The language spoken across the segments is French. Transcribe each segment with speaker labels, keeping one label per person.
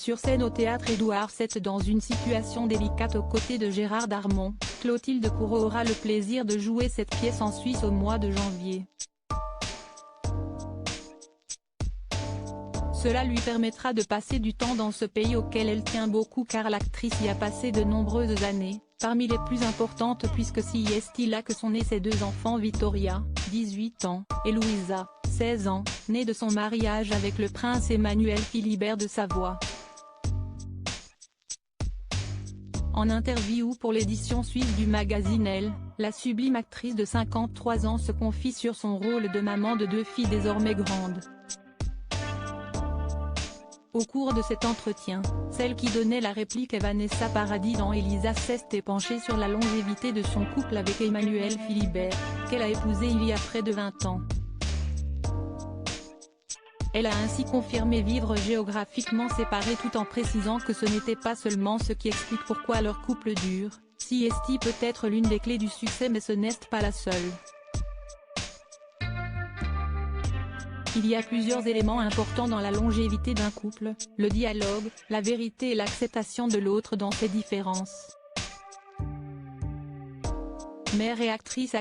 Speaker 1: Sur scène au théâtre Édouard VII dans une situation délicate aux côtés de Gérard Darmon, Clotilde Courreau aura le plaisir de jouer cette pièce en Suisse au mois de janvier. Cela lui permettra de passer du temps dans ce pays auquel elle tient beaucoup car l'actrice y a passé de nombreuses années, parmi les plus importantes puisque c'est là que sont nés ses deux enfants Vittoria, 18 ans, et Louisa, 16 ans, née de son mariage avec le prince Emmanuel Philibert de Savoie. En interview pour l'édition suisse du magazine Elle, la sublime actrice de 53 ans se confie sur son rôle de maman de deux filles désormais grandes. Au cours de cet entretien, celle qui donnait la réplique est Vanessa Paradis dans Elisa s'est penchée sur la longévité de son couple avec Emmanuel Philibert, qu'elle a épousé il y a près de 20 ans. Elle a ainsi confirmé vivre géographiquement séparés tout en précisant que ce n'était pas seulement ce qui explique pourquoi leur couple dure, c'est peut être l'une des clés du succès mais ce n'est pas la seule. Il y a plusieurs éléments importants dans la longévité d'un couple, le dialogue, la vérité et l'acceptation de l'autre dans ses différences. Mère et actrice,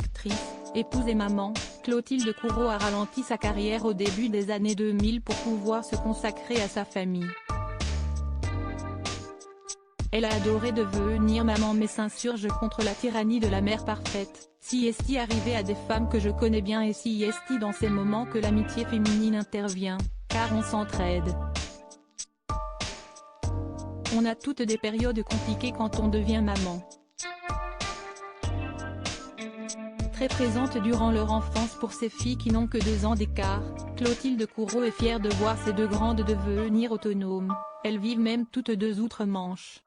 Speaker 1: épouse et maman, Clotilde Courreau a ralenti sa carrière au début des années 2000 pour pouvoir se consacrer à sa famille. Elle a adoré devenir maman mais s'insurge contre la tyrannie de la mère parfaite. C'est arrivé à des femmes que je connais bien et c'est dans ces moments que l'amitié féminine intervient, car on s'entraide. On a toutes des périodes compliquées quand on devient maman. Très présente durant leur enfance pour ses filles qui n'ont que 2 ans d'écart, Clotilde Courreau est fière de voir ces deux grandes devenir autonomes, elles vivent même toutes deux outre-Manche.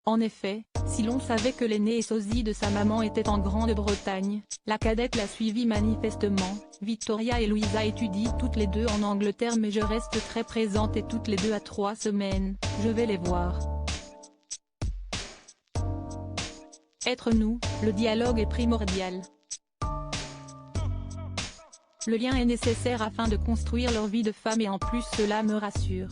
Speaker 1: En effet, si l'on savait que l'aînée et sosie de sa maman était en Grande-Bretagne, la cadette l'a suivie manifestement. Vittoria et Louisa étudient toutes les deux en Angleterre mais je reste très présente et toutes les 2 à 3 semaines, je vais les voir. Être nous, le dialogue est primordial. Le lien est nécessaire afin de construire leur vie de femme et en plus cela me rassure.